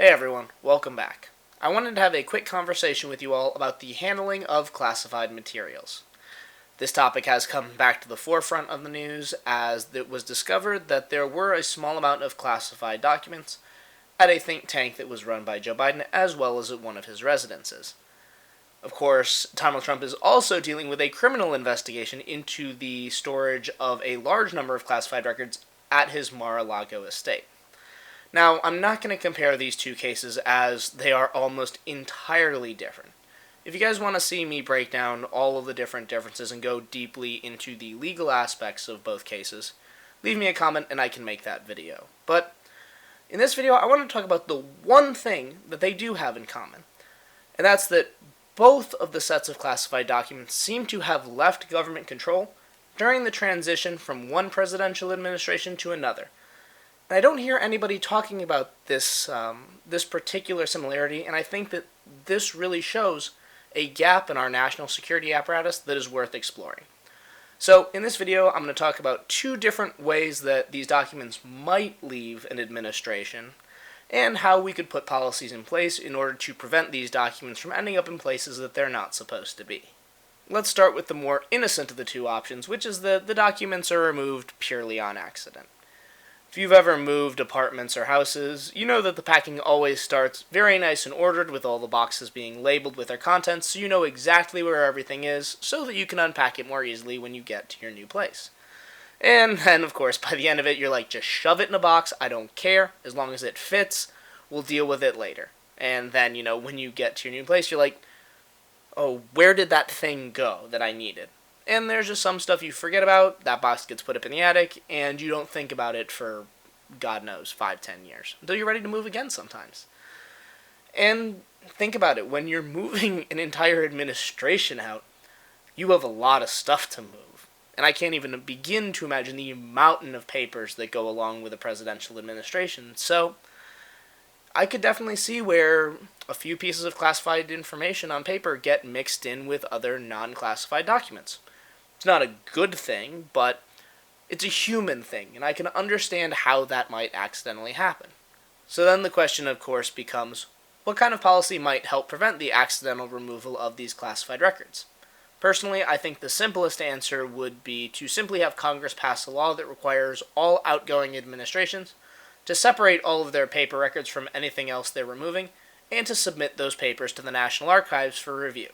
Hey everyone, welcome back. I wanted to have a quick conversation with you all about the handling of classified materials. This topic has come back to the forefront of the news as it was discovered that there were a small amount of classified documents at a think tank that was run by Joe Biden as well as at one of his residences. Of course, Donald Trump is also dealing with a criminal investigation into the storage of a large number of classified records at his Mar-A-Lago estate. Now, I'm not going to compare these two cases as they are almost entirely different. If you guys want to see me break down all of the different differences and go deeply into the legal aspects of both cases, leave me a comment and I can make that video. But in this video, I want to talk about the one thing that they do have in common, and that's that both of the sets of classified documents seem to have left government control during the transition from one presidential administration to another. And I don't hear anybody talking about this particular similarity, and I think that this really shows a gap in our national security apparatus that is worth exploring. So, in this video, I'm going to talk about two different ways that these documents might leave an administration, and how we could put policies in place in order to prevent these documents from ending up in places that they're not supposed to be. Let's start with the more innocent of the two options, which is that the documents are removed purely on accident. If you've ever moved apartments or houses, you know that the packing always starts very nice and ordered with all the boxes being labeled with their contents so you know exactly where everything is so that you can unpack it more easily when you get to your new place. And then, of course, by the end of it, you're like, just shove it in a box, I don't care, as long as it fits, we'll deal with it later. And then, when you get to your new place, you're like, oh, where did that thing go that I needed? And there's just some stuff you forget about, that box gets put up in the attic, and you don't think about it for, God knows, 5-10 years. Until you're ready to move again sometimes. And think about it, when you're moving an entire administration out, you have a lot of stuff to move. And I can't even begin to imagine the mountain of papers that go along with a presidential administration. So, I could definitely see where a few pieces of classified information on paper get mixed in with other non-classified documents. It's not a good thing, but it's a human thing, and I can understand how that might accidentally happen. So then the question, of course, becomes, what kind of policy might help prevent the accidental removal of these classified records? Personally, I think the simplest answer would be to simply have Congress pass a law that requires all outgoing administrations to separate all of their paper records from anything else they're removing, and to submit those papers to the National Archives for review.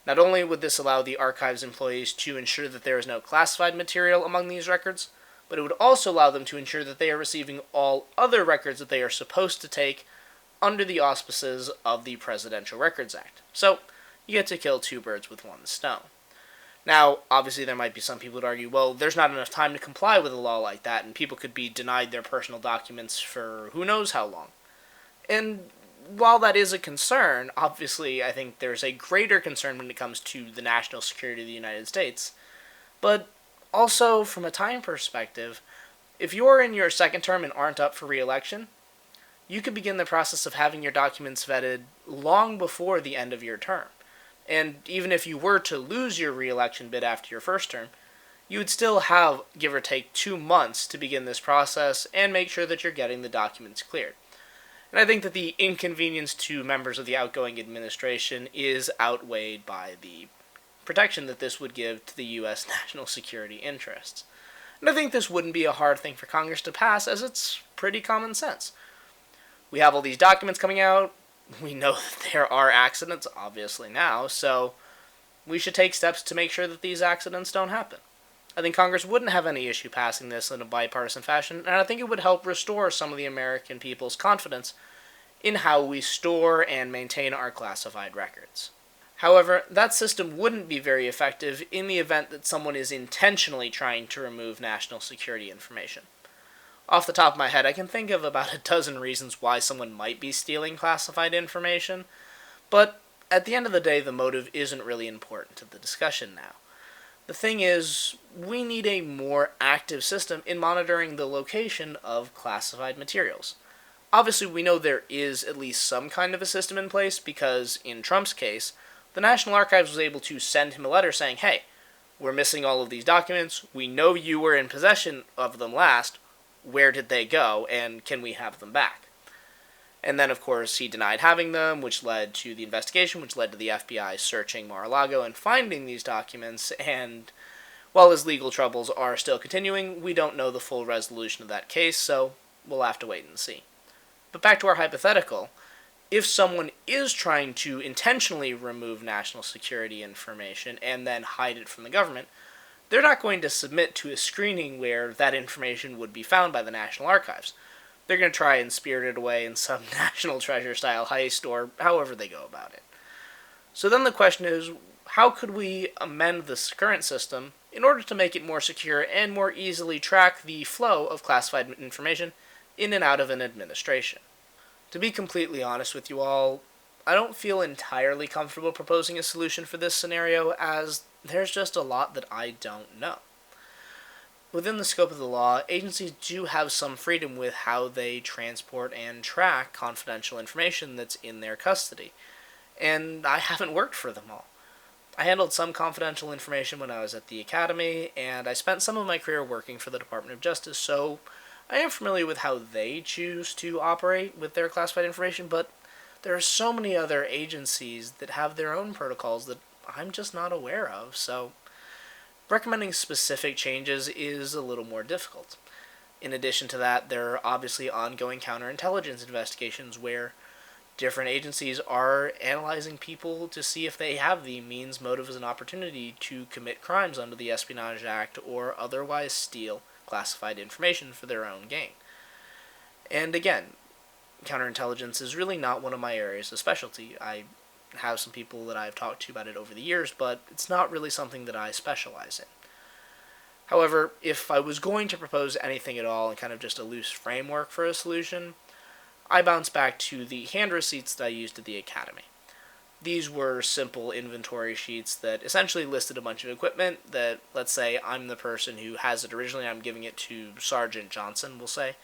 Not only would this allow the archives employees to ensure that there is no classified material among these records, but it would also allow them to ensure that they are receiving all other records that they are supposed to take under the auspices of the Presidential Records Act. So, you get to kill two birds with one stone. Now, obviously there might be some people who would argue, well, there's not enough time to comply with a law like that, and people could be denied their personal documents for who knows how long. And while that is a concern, obviously I think there's a greater concern when it comes to the national security of the United States. But also, from a time perspective, if you're in your second term and aren't up for re-election, you could begin the process of having your documents vetted long before the end of your term. And even if you were to lose your re-election bid after your first term, you would still have, give or take, 2 months to begin this process and make sure that you're getting the documents cleared. And I think that the inconvenience to members of the outgoing administration is outweighed by the protection that this would give to the U.S. national security interests. And I think this wouldn't be a hard thing for Congress to pass, as it's pretty common sense. We have all these documents coming out. We know that there are accidents, obviously now, so we should take steps to make sure that these accidents don't happen. I think Congress wouldn't have any issue passing this in a bipartisan fashion, and I think it would help restore some of the American people's confidence in how we store and maintain our classified records. However, that system wouldn't be very effective in the event that someone is intentionally trying to remove national security information. Off the top of my head, I can think of about a dozen reasons why someone might be stealing classified information, but at the end of the day, the motive isn't really important to the discussion now. The thing is, we need a more active system in monitoring the location of classified materials. Obviously, we know there is at least some kind of a system in place because, in Trump's case, the National Archives was able to send him a letter saying, hey, we're missing all of these documents, we know you were in possession of them last, where did they go, and can we have them back? And then, of course, he denied having them, which led to the investigation, which led to the FBI searching Mar-A-Lago and finding these documents. And while his legal troubles are still continuing, we don't know the full resolution of that case, so we'll have to wait and see. But back to our hypothetical. If someone is trying to intentionally remove national security information and then hide it from the government, they're not going to submit to a screening where that information would be found by the National Archives. They're going to try and spirit it away in some National Treasure-style heist or however they go about it. So then the question is, how could we amend this current system in order to make it more secure and more easily track the flow of classified information in and out of an administration? To be completely honest with you all, I don't feel entirely comfortable proposing a solution for this scenario, as there's just a lot that I don't know. Within the scope of the law, agencies do have some freedom with how they transport and track confidential information that's in their custody, and I haven't worked for them all. I handled some confidential information when I was at the academy, and I spent some of my career working for the Department of Justice, so I am familiar with how they choose to operate with their classified information, but there are so many other agencies that have their own protocols that I'm just not aware of, so recommending specific changes is a little more difficult. In addition to that, there are obviously ongoing counterintelligence investigations where different agencies are analyzing people to see if they have the means, motives, and opportunity to commit crimes under the Espionage Act or otherwise steal classified information for their own gain. And again, counterintelligence is really not one of my areas of specialty. I have some people that I've talked to about it over the years, but it's not really something that I specialize in. However, if I was going to propose anything at all and kind of just a loose framework for a solution, I bounce back to the hand receipts that I used at the academy. These were simple inventory sheets that essentially listed a bunch of equipment that, let's say, I'm the person who has it originally, I'm giving it to Sergeant Johnson, we'll say.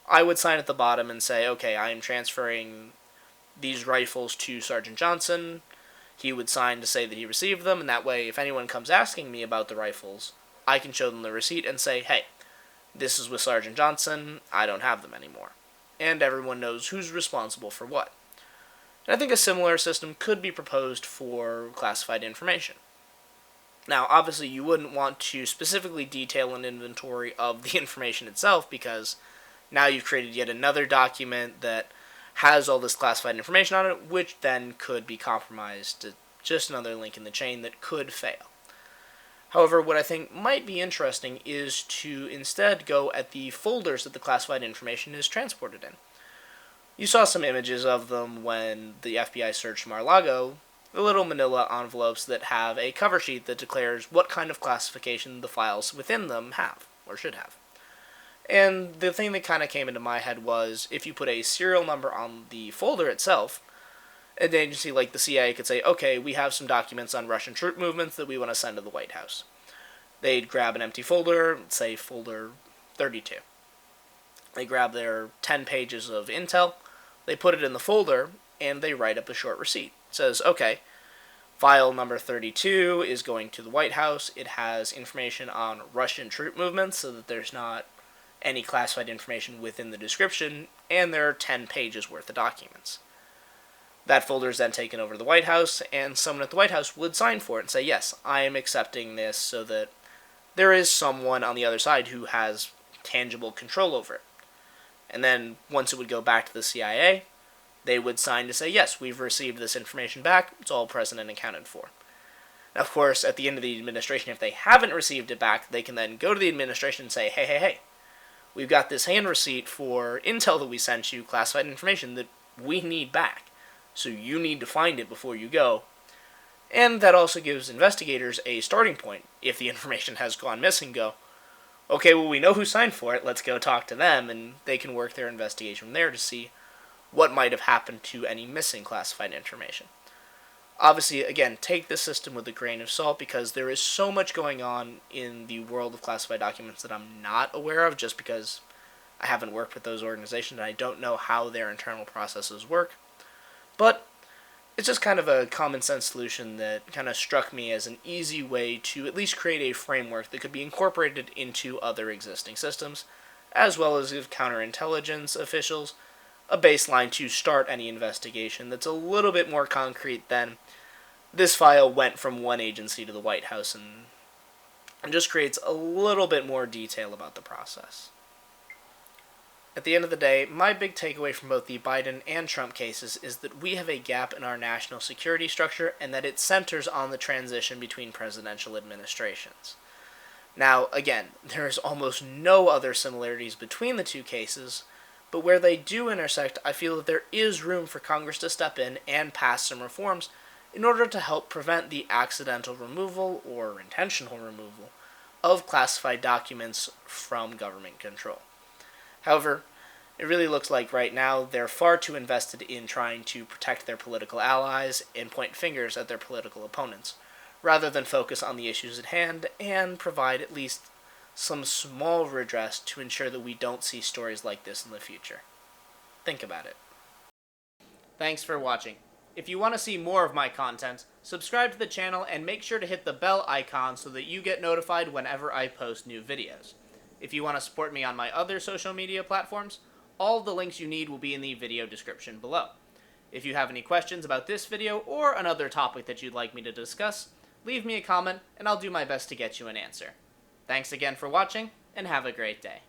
I would sign at the bottom and say, okay, I am transferring these rifles to Sergeant Johnson. He would sign to say that he received them, and that way, if anyone comes asking me about the rifles, I can show them the receipt and say, hey, this is with Sergeant Johnson, I don't have them anymore. And everyone knows who's responsible for what. And I think a similar system could be proposed for classified information. Now, obviously, you wouldn't want to specifically detail an inventory of the information itself, because now you've created yet another document that has all this classified information on it, which then could be compromised to just another link in the chain that could fail. However, what I think might be interesting is to instead go at the folders that the classified information is transported in. You saw some images of them when the FBI searched Mar-A-Lago, the little manila envelopes that have a cover sheet that declares what kind of classification the files within them have, or should have. And the thing that kind of came into my head was, if you put a serial number on the folder itself, an agency like the CIA could say, okay, we have some documents on Russian troop movements that we want to send to the White House. They'd grab an empty folder, say folder 32. They grab their 10 pages of intel, they put it in the folder, and they write up a short receipt. It says, okay, file number 32 is going to the White House. It has information on Russian troop movements so that there's not any classified information within the description, and there are 10 pages worth of documents. That folder is then taken over to the White House, and someone at the White House would sign for it and say, yes, I am accepting this, so that there is someone on the other side who has tangible control over it. And then, once it would go back to the CIA, they would sign to say, yes, we've received this information back, it's all present and accounted for. Now, of course, at the end of the administration, if they haven't received it back, they can then go to the administration and say, hey, we've got this hand receipt for intel that we sent you, classified information that we need back. So you need to find it before you go. And that also gives investigators a starting point. If the information has gone missing, go, okay, well, we know who signed for it, let's go talk to them, and they can work their investigation from there to see what might have happened to any missing classified information. Obviously, again, take this system with a grain of salt, because there is so much going on in the world of classified documents that I'm not aware of, just because I haven't worked with those organizations and I don't know how their internal processes work. But it's just kind of a common sense solution that kind of struck me as an easy way to at least create a framework that could be incorporated into other existing systems, as well as give counterintelligence officials a baseline to start any investigation that's a little bit more concrete than this file went from one agency to the White House, and just creates a little bit more detail about the process. At the end of the day, my big takeaway from both the Biden and Trump cases is that we have a gap in our national security structure and that it centers on the transition between presidential administrations. Now, again, there is almost no other similarities between the two cases, but where they do intersect, I feel that there is room for Congress to step in and pass some reforms in order to help prevent the accidental removal or intentional removal of classified documents from government control. However, it really looks like right now they're far too invested in trying to protect their political allies and point fingers at their political opponents, rather than focus on the issues at hand and provide at least some small redress to ensure that we don't see stories like this in the future. Think about it. Thanks for watching. If you want to see more of my content, subscribe to the channel and make sure to hit the bell icon so that you get notified whenever I post new videos. If you want to support me on my other social media platforms, all of the links you need will be in the video description below. If you have any questions about this video or another topic that you'd like me to discuss, leave me a comment and I'll do my best to get you an answer. Thanks again for watching, and have a great day.